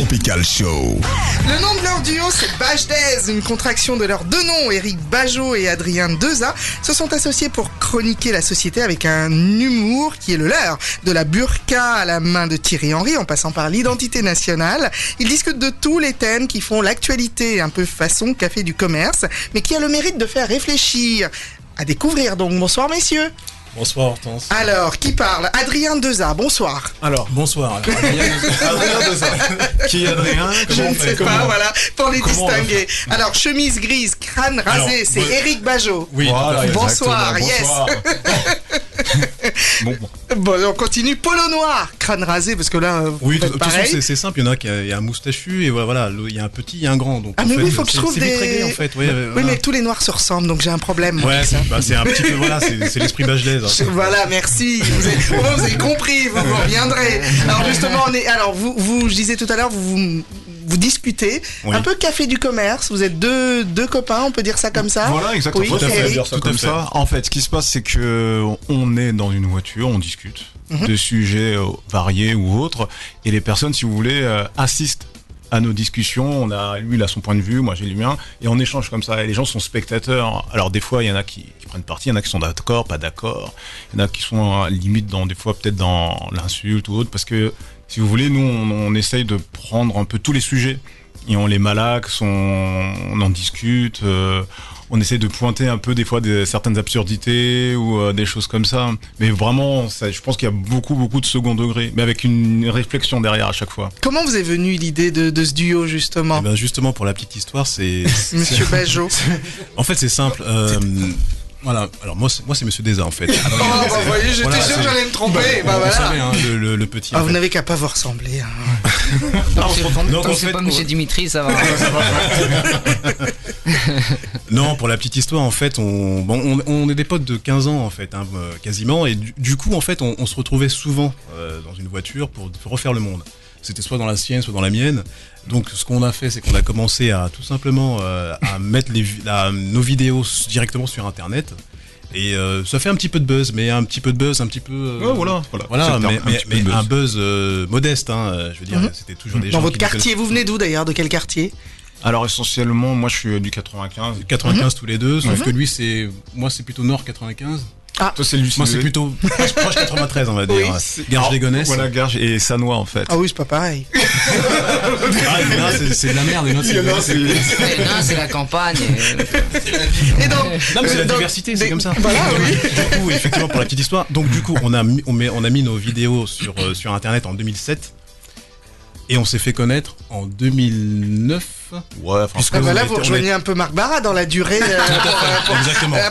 Tropical Show. Le nom de leur duo, c'est Bajdaise, une contraction de leurs deux noms. Éric Bajot et Adrien Deza se sont associés pour chroniquer la société avec un humour qui est le leur. De la burqa à la main de Thierry Henry, en passant par l'identité nationale. Ils discutent de tous les thèmes qui font l'actualité, un peu façon café du commerce, mais qui a le mérite de faire réfléchir. À découvrir donc. Bonsoir messieurs. Bonsoir Hortense. Alors, qui parle? Adrien Deza, bonsoir. Alors, bonsoir. Adrien Deza. Qui est Adrien? Je ne sais pas, voilà, pour les distinguer. Alors, chemise grise, crâne rasé, c'est Éric Bajot. Oui, voilà, bonsoir, bonsoir. Bon, on continue. Polo noir, crâne rasé, parce que là, oui, vous de toute façon, c'est simple. Il y en a qui a un moustachu, et voilà, il y a un petit, il y a un grand. Donc, ah, mais oui, il faut que je trouve des. Réglé, en fait. Oui, mais tous les noirs se ressemblent, donc j'ai un problème. Ouais, c'est un petit peu, voilà, c'est l'esprit Bajdaise. Voilà, merci. Vous avez compris, vous reviendrez. Alors, justement, je disais tout à l'heure, vous discutez, oui. Un peu café du commerce, vous êtes deux copains, on peut dire ça comme ça? Voilà, exactement. Oui, tout à fait. En fait, ce qui se passe, c'est que on est dans une voiture, on discute de sujets variés ou autres, et les personnes, si vous voulez, assistent à nos discussions. Lui, il a son point de vue, moi j'ai le mien, et on échange comme ça. Et les gens sont spectateurs. Alors des fois, il y en a qui prennent parti, il y en a qui sont d'accord, pas d'accord. Il y en a qui sont limite des fois peut-être dans l'insulte ou autre, parce que si vous voulez, nous, on essaye de prendre un peu tous les sujets et on les malaxe, on en discute, on essaie de pointer un peu des fois certaines absurdités ou des choses comme ça. Mais vraiment, je pense qu'il y a beaucoup de second degré, mais avec une réflexion derrière à chaque fois. Comment vous est venue l'idée de ce duo, justement? Eh ben justement, pour la petite histoire, c'est... Monsieur Bajot. En fait, c'est simple. Voilà, alors moi c'est Monsieur Deza en fait. Vous voyez, j'étais sûr que j'allais me tromper. Vous savez, hein, le petit. Vous n'avez qu'à pas vous ressembler. Hein. Donc c'est pas Monsieur Dimitri, ça va. Non, pour la petite histoire, en fait, on est des potes de 15 ans en fait, hein, quasiment, et du coup en fait, on se retrouvait souvent dans une voiture pour refaire le monde. C'était soit dans la sienne, soit dans la mienne. Donc ce qu'on a fait, c'est qu'on a commencé à tout simplement à mettre nos vidéos directement sur Internet. Et ça fait un petit peu de buzz, mais un petit peu. Voilà. Mais un buzz modeste, hein. Je veux dire, c'était toujours des gens. Dans votre quartier, vous venez d'où d'ailleurs? De quel quartier? Alors essentiellement, moi je suis du 95. 95 tous les deux, sauf que lui moi c'est plutôt Nord 95. Ah, toi, moi c'est plutôt proche 93 on va dire. Oui, Garges-les-Gonesse. Voilà, Garges et Sanois en fait. Ah oui, c'est pas pareil. C'est de la merde. C'est la campagne. Et donc, non mais c'est la diversité, c'est comme ça. Voilà, oui. Du coup, effectivement, pour la petite histoire, donc du coup on a mis nos vidéos sur Internet en 2007. Et on s'est fait connaître en 2009. Ouais, franchement. Là, vous rejoignez un peu Marc Barra dans la durée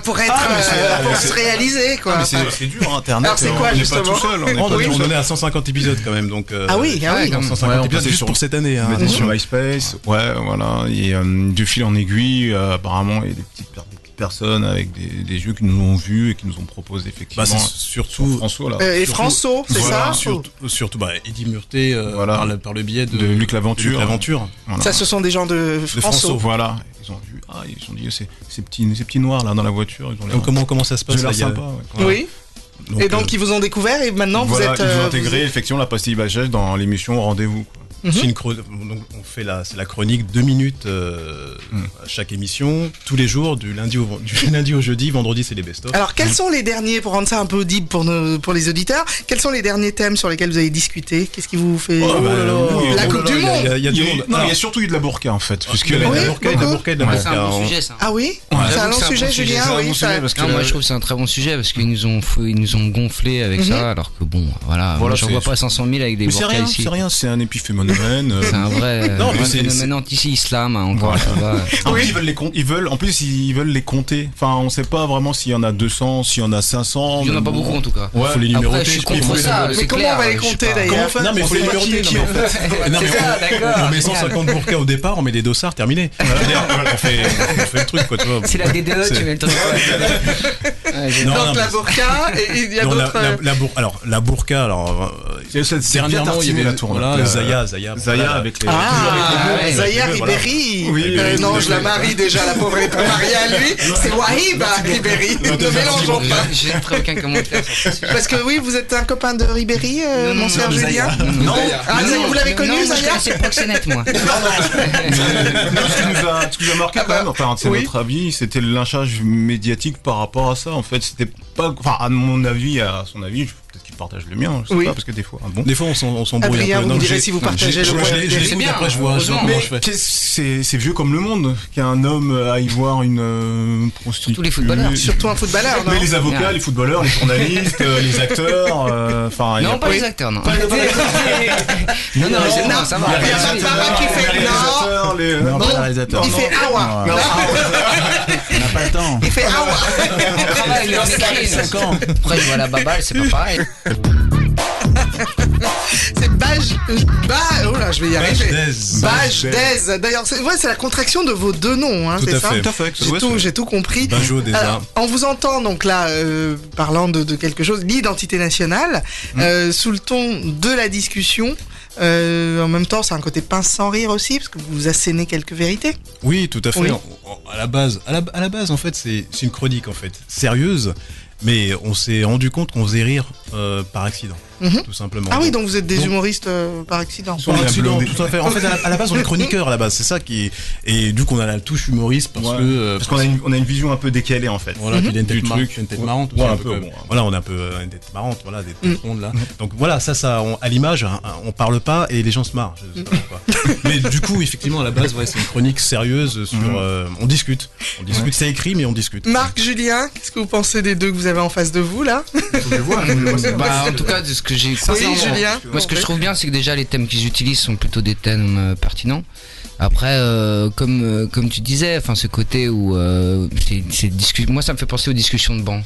pour se réaliser, quoi. Ah, mais c'est dur, Internet. Alors, c'est quoi, justement? Pas tout seul. On en est à 150 épisodes quand même. Donc, ah oui. 150 épisodes juste pour cette année. On était sur MySpace. Ouais, voilà. Et du fil en aiguille, apparemment, il y a des petites personnes avec des jeux qui nous ont vus et qui nous ont proposé effectivement. C'est surtout François là. Et François, c'est ça. Surtout Eddie Murté par le biais de Luc Laventure. Voilà. Ça, ce sont des gens de François. Voilà. Ils ont vu. Ils ont dit ces petits noirs là dans la voiture. Donc comment ça se passe là? Sympa. Oui. Donc ils vous ont découvert et maintenant vous êtes. Ils ont intégré effectivement la pastille Bajdaise dans l'émission Rendez-vous. Donc on fait c'est la chronique 2 minutes à chaque émission, tous les jours, du lundi au jeudi, vendredi c'est les best-of. Alors quels sont les derniers, pour rendre ça un peu audible pour les auditeurs, quels sont les derniers thèmes sur lesquels vous avez discuté? Qu'est-ce qui vous fait la Coupe du Monde? Il y a du monde. Il y a surtout eu de la burqa en fait. Puisque la burqa et de la c'est un bon sujet ça. Ah oui, c'est un long sujet, Julien. Moi je trouve que c'est un très bon sujet parce qu'ils nous ont gonflé avec ça, alors que bon, voilà, j'en vois pas 500 000 avec des burqas ici. C'est rien, c'est un épiphénomène. C'est un vrai phénomène anti-islam encore. Ils veulent les compter. Enfin, on sait pas vraiment s'il y en a 200, s'il y en a 500. Il y en a pas beaucoup en tout cas. Ouais, faut les numéroter. Je suis contre ça. Mais comment on va les compter d'ailleurs? Non, mais il faut les numéroter qui en fait. On met 150 burqas au départ, on met des dossards, terminé. On fait le truc quoi, tu vois. C'est la DDE, tu mets le truc. Donc la burqa et il y a d'autres. Alors la burqa, dernièrement il y avait la tournée. Zaya avec les. Zaya Ribéry. Non, je la marie déjà, la pauvre est pas mariée à lui. C'est Wahib Ribéry. Ne mélangeons pas. J'ai très aucun commentaire sur ce sujet. Parce que oui, vous êtes un copain de Ribéry, mon cher Julien. Non. Vous l'avez connu, Zaya? proxénète, moi. Mais ce qui nous a marqué quand même, enfin, c'est notre avis, c'était le lynchage médiatique par rapport à ça. En fait, c'était pas, enfin, à mon avis, à son avis, peut-être qu'il partage le mien, je sais pas, parce que des fois, Des fois, on s'embrouille Adrien, un peu. vous me direz si vous partagez le point. Je l'écoute, après, je vois comment je fais. C'est vieux comme le monde qu'un homme aille voir une prostituée. Tous les footballeurs. Surtout un footballeur, non? Mais les avocats, les footballeurs, les journalistes, les acteurs, enfin. Non, pas les acteurs, non. Non, ça va. Il y a Barbara qui fait non, pas les réalisateurs. Il fait awa. On n'a pas le temps. Il fait awa. On travaille, on écrit 5 ans. Après, je vois la baballe, c'est pas pareil. C'est oh là, je vais y arriver. Baj Dez. D'ailleurs, c'est la contraction de vos deux noms, hein, c'est ça? Tout à fait. J'ai tout compris. Bajo, déjà. Alors, on vous entend donc là, parlant de quelque chose, l'identité nationale, sous le ton de la discussion. En même temps, c'est un côté pince sans rire aussi, parce que vous assénez quelques vérités. Oui, tout à fait. Oui. À la base, en fait, c'est une chronique en fait sérieuse, mais on s'est rendu compte qu'on faisait rire par accident, tout simplement. Ah oui, donc vous êtes des humoristes par accident. Par accident, tout à fait. En fait, à la base, on est chroniqueur à la base. C'est ça qui est. Et du coup, on a la touche humoriste parce qu'on a une vision un peu décalée en fait. Voilà, qu'il a une tête marrante. Ouais, un peu. Voilà, on a un peu une tête marrante. Voilà, des têtes rondes là. Donc voilà, à l'image, on parle pas et les gens se marrent. Je sais pas pourquoi. Mais du coup, effectivement, à la base, c'est une chronique sérieuse sur. On discute. C'est écrit, mais on discute. Marc, Julien, qu'est-ce que vous pensez des deux que vous avez en face de vous là? En tout cas, de ce que j'ai compris, moi ce que je trouve bien, c'est que déjà les thèmes qu'ils utilisent sont plutôt des thèmes pertinents. Après, comme tu disais, enfin ce côté où moi ça me fait penser aux discussions de banc.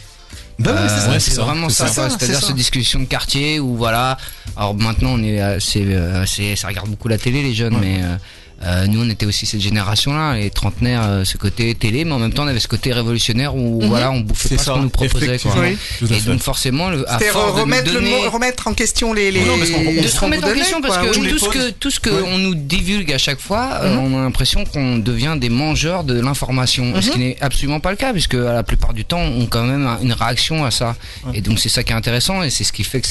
C'est vraiment ça, c'est-à-dire cette discussion de quartier où voilà. Alors maintenant ça regarde beaucoup la télé les jeunes, mais nous on était aussi cette génération-là, les trentenaires, ce côté télé, mais en même temps on avait ce côté révolutionnaire où voilà, on bouffait pas ce qu'on nous proposait, quoi. Oui. Et donc forcément, à force de nous donner... remettre en question les de se remettre en question, parce que tout ce qu'on nous divulgue à chaque fois, on a l'impression qu'on devient des mangeurs de l'information, ce qui n'est absolument pas le cas, puisque à la plupart du temps on a quand même une réaction à ça, et donc c'est ça qui est intéressant, et c'est ce qui fait que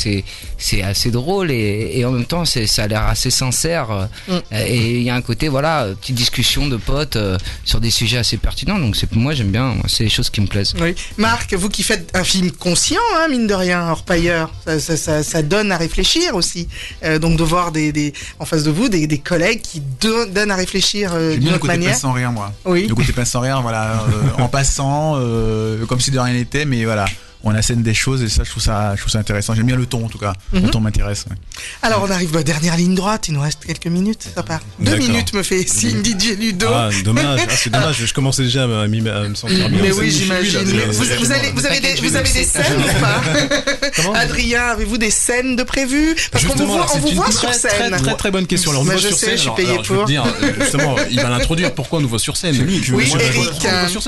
c'est assez drôle, et en même temps ça a l'air assez sincère, et il y a un côté voilà, petite discussion de potes sur des sujets assez pertinents, donc moi j'aime bien, c'est les choses qui me plaisent. Oui. Marc, vous qui faites un film conscient, hein, mine de rien, Orpailleur, ça donne à réfléchir aussi, donc de voir en face de vous des collègues qui donnent à réfléchir d'une autre manière. J'aime bien le côté pince sans rire, moi. Oui. Le côté pince sans rire, voilà, en passant, comme si de rien n'était, mais voilà. On assène des choses et ça je trouve ça intéressant. J'aime bien le ton en tout cas. Le ton m'intéresse. Ouais. Alors on arrive à la dernière ligne droite, il nous reste quelques minutes, ça part. 2 minutes me fait signe DJ Ludo. Ah dommage, c'est dommage, je commençais déjà à me sentir bien. Mais oui, j'imagine. Vous avez des scènes ou pas? Adrien, avez-vous des scènes de prévues? Parce qu'on vous voit sur scène. Très bonne question. Alors on nous voit sur scène. Je suis payé pour. Je veux dire, justement, il va l'introduire. Pourquoi on nous voit sur scène? Oui, Eric.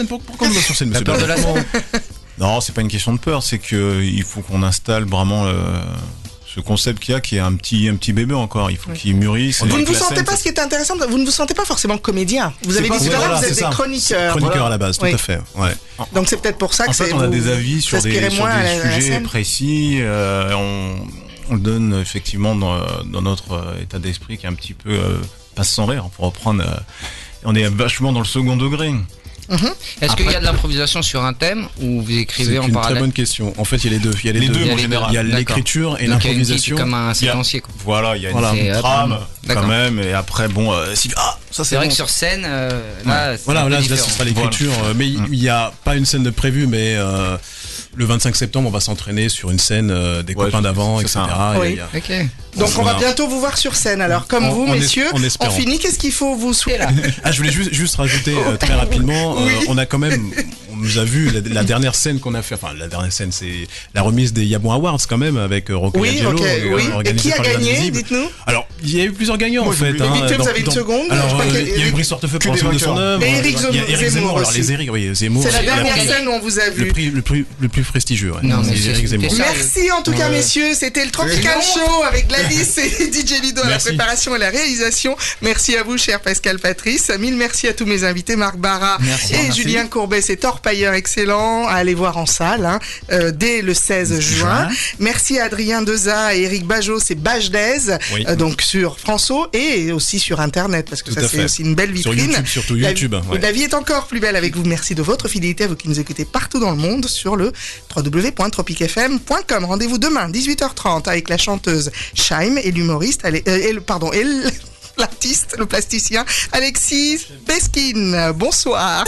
Pourquoi on nous voit sur scène? La peur de la scène. Non, c'est pas une question de peur, c'est que il faut qu'on installe vraiment ce concept qu'il y a, qui est un petit bébé encore. Il faut qu'il mûrisse. Vous ne vous sentez pas, ce qui est intéressant, vous ne vous sentez pas forcément comédien. Vous avez dit tout à l'heure, vous êtes des chroniqueurs. Chroniqueurs à la base, tout à fait. Ouais. Donc c'est peut-être pour ça que en fait, on a des avis sur des sujets précis. On le donne effectivement dans notre état d'esprit qui est un petit peu passe sans rire. Pour reprendre, on est vachement dans le second degré. Est-ce qu'il y a de l'improvisation sur un thème ou vous écrivez en parallèle? C'est une très bonne question. En fait, il y a les deux. Il y a les deux en général. Il y a l'écriture et l'improvisation. Comme un séquencier. Voilà, il y a une trame quand même. Et après, bon, ça c'est vrai que sur scène, là, ce sera l'écriture. Mais il n'y a pas une scène de prévue, mais le 25 septembre, on va s'entraîner sur une scène des copains d'avant, etc. Oui. Donc on va bientôt vous voir sur scène. Alors comme vous, messieurs, on finit. Qu'est-ce qu'il faut vous souhaiter? Je voulais juste rajouter très rapidement. On a quand même, on nous a vu la dernière scène qu'on a fait. Enfin, la dernière scène, c'est la remise des Yabon Awards quand même avec Rocco Angelo. Et qui a gagné? Dites-nous. Alors, il y a eu plusieurs gagnants en fait. Vite, vous avez une seconde. Alors, il y a eu Brice Hortefeux pour l'ensemble de son œuvre. Et Eric Zemmour. Alors les Eric, oui, Zemmour. C'est la dernière scène où on vous a vu. Le plus prestigieux. Non, mais Eric Zemmour. Merci en tout cas, messieurs. C'était le Tropical Show avec Gladys et DJ Ludo à la préparation et la réalisation. Merci à vous, cher Pascal Patrice. Mille merci à tous mes invités, Marc Barra et Julien Courbet. C'est Orpailleur. Empire excellent à aller voir en salle dès le 16 juin. Merci à Adrien Deza et Eric Bajot, c'est Bajdaise, donc sur François et aussi sur Internet, parce que ça c'est aussi une belle vitrine. Sur YouTube, surtout YouTube. La vie est encore plus belle avec vous. Merci de votre fidélité, à vous qui nous écoutez partout dans le monde sur le www.tropicfm.com. Rendez-vous demain 18h30 avec la chanteuse Shaim et l'humoriste l'artiste, le plasticien Alexis Beskin. Bonsoir.